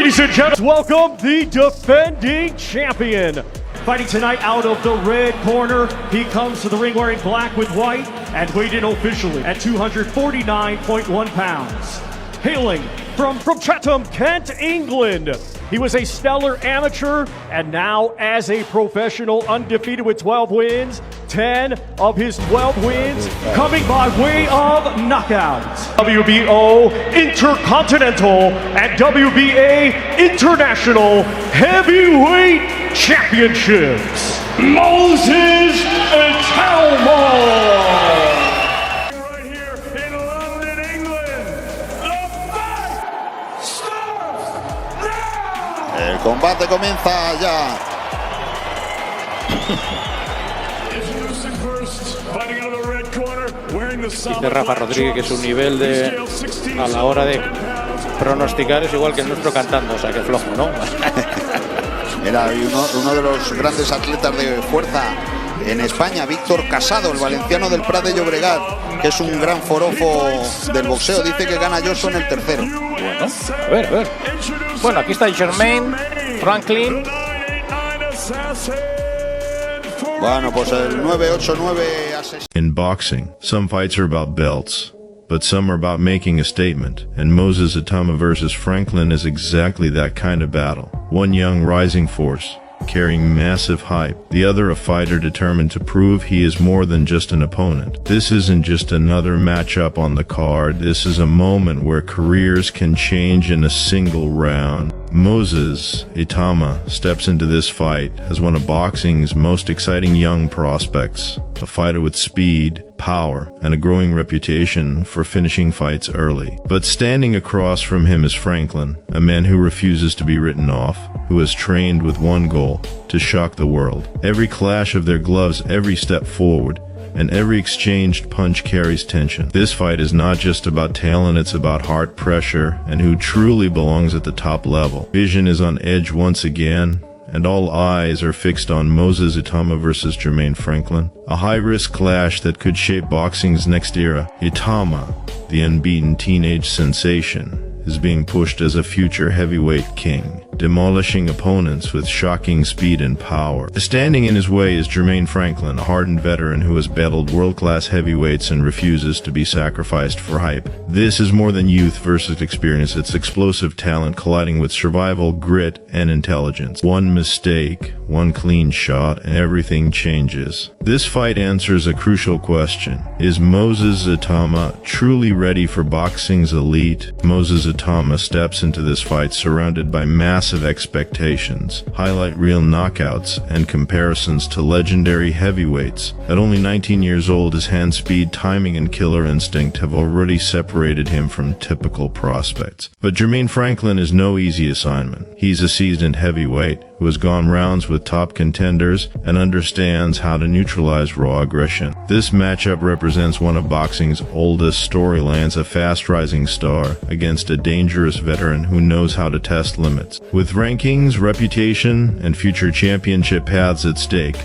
Ladies and gentlemen, welcome the defending champion. Fighting tonight out of the red corner, he comes to the ring wearing black with white and weighed in officially at 249.1 pounds. Hailing from Chatham, Kent, England. He was a stellar amateur and now as a professional, undefeated with 12 wins. 10 of his 12 wins coming by way of knockout. WBO Intercontinental and WBA International Heavyweight Championships. Moses Itauma. El combate comienza ya. Dice Rafa Rodríguez que su nivel a la hora de pronosticar es igual que el nuestro cantando, o sea que flojo, ¿no? Era uno de los grandes atletas de fuerza en España, Víctor Casado, el valenciano del Prat de Llobregat, que es un gran forofo del boxeo. Dice que gana Johnson el tercero. Bueno, a ver. Bueno, aquí está Jermaine Franklin. Bueno, pues el 989 In boxing, some fights are about belts, but some are about making a statement, and Moses Itauma versus Franklin is exactly that kind of battle. One young rising force, carrying massive hype, the other a fighter determined to prove he is more than just an opponent. This isn't just another matchup on the card, this is a moment where careers can change in a single round. Moses Itauma steps into this fight as one of boxing's most exciting young prospects, a fighter with speed, power, and a growing reputation for finishing fights early. But standing across from him is Franklin, a man who refuses to be written off, who has trained with one goal, to shock the world. Every clash of their gloves, every step forward, and every exchanged punch carries tension. This fight is not just about talent, it's about heart pressure and who truly belongs at the top level. Vision is on edge once again, and all eyes are fixed on Moses Itauma versus Jermaine Franklin, a high-risk clash that could shape boxing's next era. Itauma, the unbeaten teenage sensation, is being pushed as a future heavyweight king, demolishing opponents with shocking speed and power. Standing in his way is Jermaine Franklin, a hardened veteran who has battled world-class heavyweights and refuses to be sacrificed for hype. This is more than youth versus experience, it's explosive talent colliding with survival, grit, and intelligence. One mistake, one clean shot, and everything changes. This fight answers a crucial question. Is Moses Itauma truly ready for boxing's elite? Moses Itauma steps into this fight surrounded by massive expectations, highlight reel knockouts, and comparisons to legendary heavyweights. At only 19 years old, his hand speed, timing, and killer instinct have already separated him from typical prospects. But Jermaine Franklin is no easy assignment. He's a seasoned heavyweight who has gone rounds with top contenders and understands how to neutralize raw aggression. This matchup represents one of boxing's oldest storylines, a fast-rising star against a dangerous veteran who knows how to test limits. With rankings, reputation, and future championship paths at stake,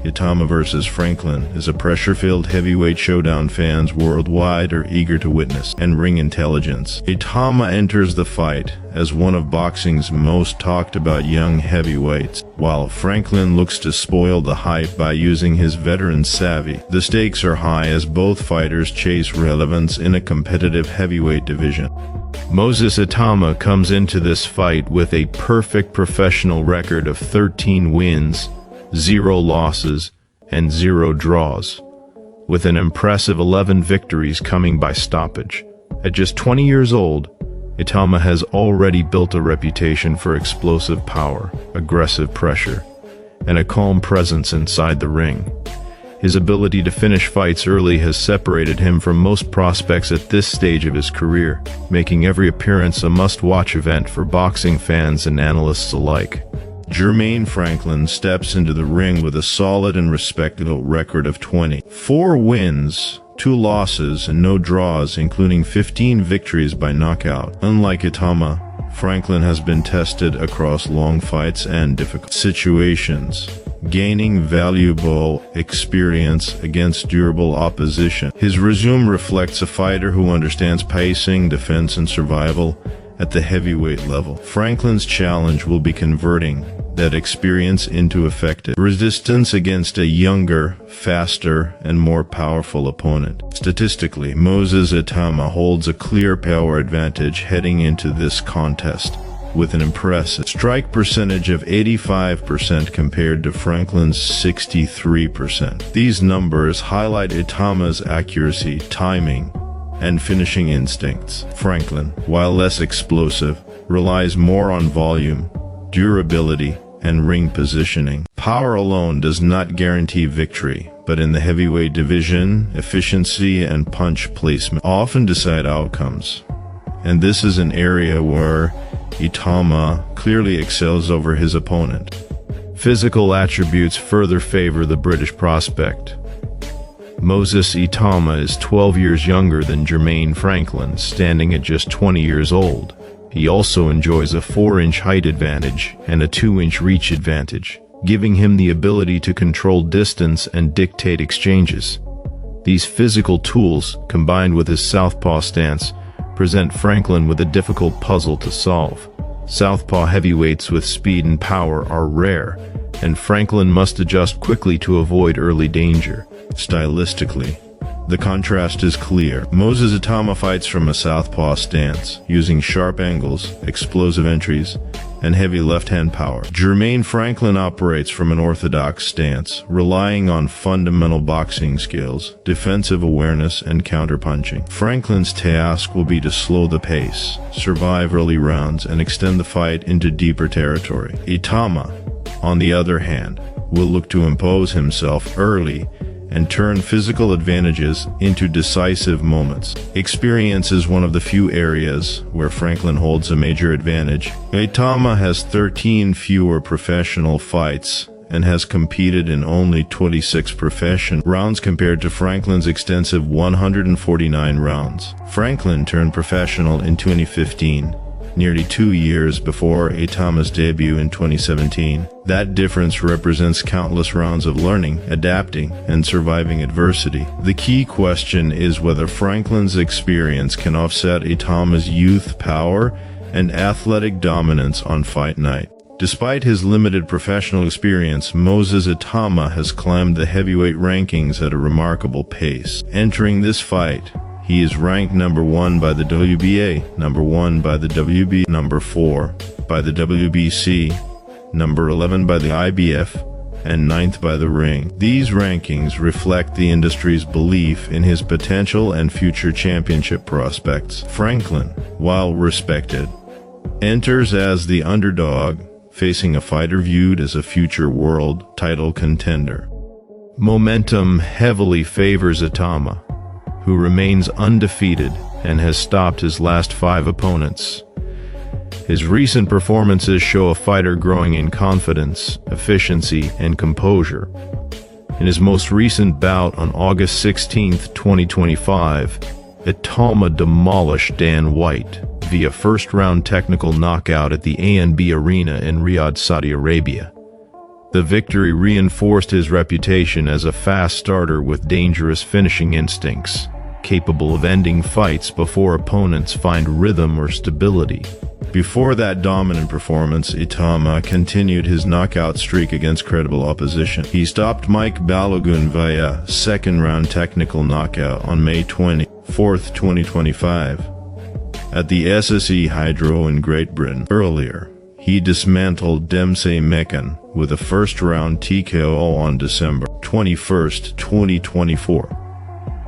Itauma versus Franklin is a pressure-filled heavyweight showdown fans worldwide are eager to witness, and ring intelligence. Itauma enters the fight as one of boxing's most talked-about young heavyweights, while Franklin looks to spoil the hype by using his veteran savvy. The stakes are high as both fighters chase relevance in a competitive heavyweight division. Moses Itauma comes into this fight with a perfect professional record of 13 wins, 0 losses, and 0 draws, with an impressive 11 victories coming by stoppage. At just 20 years old, Itauma has already built a reputation for explosive power, aggressive pressure, and a calm presence inside the ring. His ability to finish fights early has separated him from most prospects at this stage of his career, making every appearance a must-watch event for boxing fans and analysts alike. Jermaine Franklin steps into the ring with a solid and respectable record of 24 wins, 2 losses, and no draws, including 15 victories by knockout. Unlike Itauma, Franklin has been tested across long fights and difficult situations, gaining valuable experience against durable opposition. His resume reflects a fighter who understands pacing, defense, and survival, at the heavyweight level. Franklin's challenge will be converting that experience into effective resistance against a younger, faster, and more powerful opponent. Statistically, Moses Itauma holds a clear power advantage heading into this contest, with an impressive strike percentage of 85% compared to Franklin's 63%. These numbers highlight Itauma's accuracy, timing, and finishing instincts. Franklin, while less explosive, relies more on volume, durability, and ring positioning. Power alone does not guarantee victory, but in the heavyweight division, efficiency and punch placement often decide outcomes. And this is an area where Itauma clearly excels over his opponent. Physical attributes further favor the British prospect. Moses Itauma is 12 years younger than Jermaine Franklin, standing at just 20 years old. He also enjoys a 4-inch height advantage and a 2-inch reach advantage, giving him the ability to control distance and dictate exchanges. These physical tools, combined with his southpaw stance, present Franklin with a difficult puzzle to solve. Southpaw heavyweights with speed and power are rare, and Franklin must adjust quickly to avoid early danger. Stylistically, the contrast is clear. Moses Itauma fights from a southpaw stance, using sharp angles, explosive entries, and heavy left-hand power. Jermaine Franklin operates from an orthodox stance, relying on fundamental boxing skills, defensive awareness, and counterpunching. Franklin's task will be to slow the pace, survive early rounds, and extend the fight into deeper territory. Itauma, on the other hand, will look to impose himself early and turn physical advantages into decisive moments. Experience is one of the few areas where Franklin holds a major advantage. Itauma has 13 fewer professional fights and has competed in only 26 professional rounds compared to Franklin's extensive 149 rounds. Franklin turned professional in 2015, nearly 2 years before Itauma's debut in 2017. That difference represents countless rounds of learning, adapting, and surviving adversity. The key question is whether Franklin's experience can offset Itauma's youth, power, and athletic dominance on fight night. Despite his limited professional experience, Moses Itauma has climbed the heavyweight rankings at a remarkable pace. Entering this fight, he is ranked number 1 by the WBA, number 1 by the WB, number 4 by the WBC, number 11 by the IBF, and 9th by the Ring. These rankings reflect the industry's belief in his potential and future championship prospects. Franklin, while respected, enters as the underdog, facing a fighter viewed as a future world title contender. Momentum heavily favors Itauma, who remains undefeated and has stopped his last 5 opponents. His recent performances show a fighter growing in confidence, efficiency, and composure. In his most recent bout on August 16, 2025, Itauma demolished Dan White via first-round technical knockout at the ANB Arena in Riyadh, Saudi Arabia. The victory reinforced his reputation as a fast starter with dangerous finishing instincts, capable of ending fights before opponents find rhythm or stability. Before that dominant performance, Itauma continued his knockout streak against credible opposition. He stopped Mike Balogun via second-round technical knockout on May 24, 2025, at the SSE Hydro in Great Britain. Earlier, he dismantled Dempsey Mekan with a first-round TKO on December 21, 2024.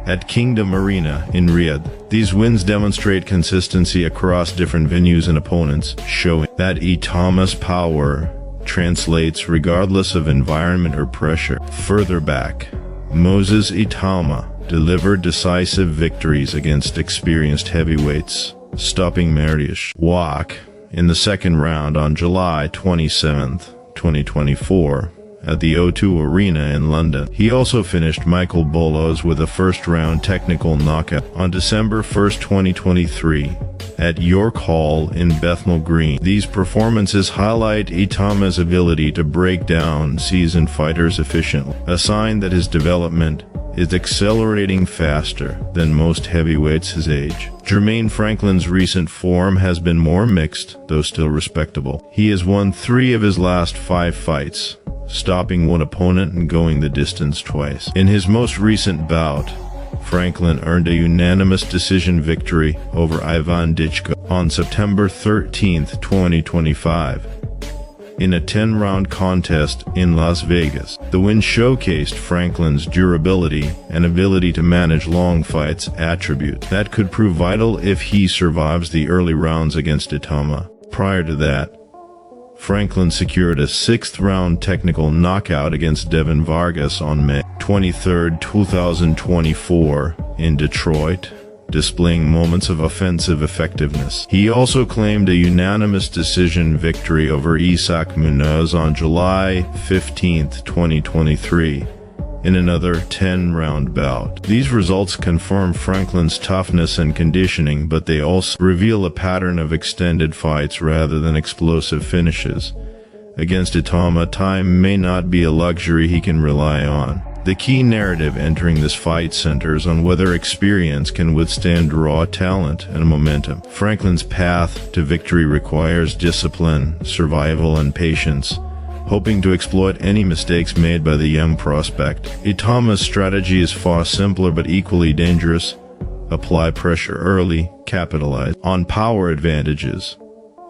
At Kingdom Arena in Riyadh. These wins demonstrate consistency across different venues and opponents, showing that Itauma's power translates regardless of environment or pressure. Further back, Moses Itauma delivered decisive victories against experienced heavyweights, stopping Mariusz Wach in the second round on July 27, 2024. At the O2 Arena in London. He also finished Michael Bolos with a first-round technical knockout on December 1, 2023, at York Hall in Bethnal Green. These performances highlight Itauma's ability to break down seasoned fighters efficiently, a sign that his development is accelerating faster than most heavyweights his age. Jermaine Franklin's recent form has been more mixed, though still respectable. He has won 3 of his last 5 fights, stopping one opponent and going the distance twice. In his most recent bout, Franklin earned a unanimous decision victory over Ivan Dichko on September 13, 2025. In a 10-round contest in Las Vegas. The win showcased Franklin's durability and ability to manage long fights, attribute that could prove vital if he survives the early rounds against Itauma. Prior to that, Franklin secured a 6th-round technical knockout against Devin Vargas on May 23, 2024 in Detroit, displaying moments of offensive effectiveness. He also claimed a unanimous decision victory over Isaac Munoz on July 15, 2023, in another 10-round bout. These results confirm Franklin's toughness and conditioning, but they also reveal a pattern of extended fights rather than explosive finishes. Against Itauma, time may not be a luxury he can rely on. The key narrative entering this fight centers on whether experience can withstand raw talent and momentum. Franklin's path to victory requires discipline, survival, and patience, hoping to exploit any mistakes made by the young prospect. Itauma's strategy is far simpler but equally dangerous. Apply pressure early, capitalize on power advantages,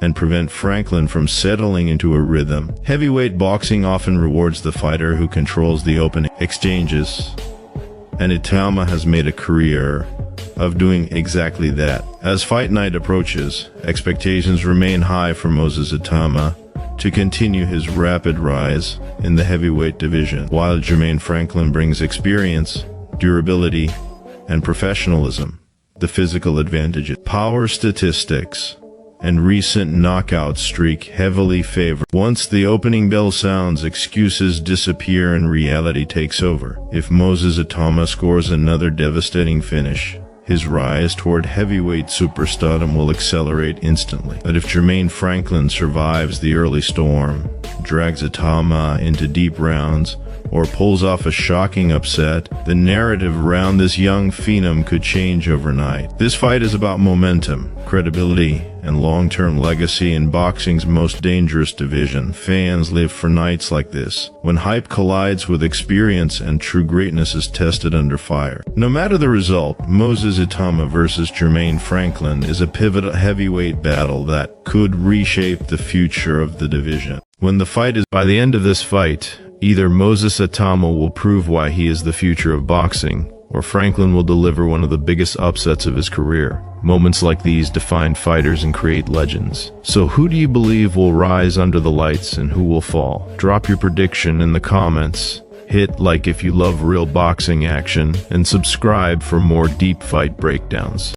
and prevent Franklin from settling into a rhythm. Heavyweight boxing often rewards the fighter who controls the opening exchanges, and Itauma has made a career of doing exactly that. As fight night approaches, expectations remain high for Moses Itauma to continue his rapid rise in the heavyweight division, while Jermaine Franklin brings experience, durability, and professionalism. The physical advantages, power statistics, and recent knockout streak heavily favor. Once the opening bell sounds, excuses disappear and reality takes over. If Moses Itauma scores another devastating finish, his rise toward heavyweight superstardom will accelerate instantly. But if Jermaine Franklin survives the early storm, drags Itauma into deep rounds, or pulls off a shocking upset, the narrative around this young phenom could change overnight. This fight is about momentum, credibility, and long-term legacy in boxing's most dangerous division. Fans live for nights like this, when hype collides with experience and true greatness is tested under fire. No matter the result, Moses Itauma versus Jermaine Franklin is a pivotal heavyweight battle that could reshape the future of the division. When the fight is by the end of this fight, either Moses Itauma will prove why he is the future of boxing, or Franklin will deliver one of the biggest upsets of his career. Moments like these define fighters and create legends. So who do you believe will rise under the lights and who will fall? Drop your prediction in the comments. Hit like if you love real boxing action, and subscribe for more deep fight breakdowns.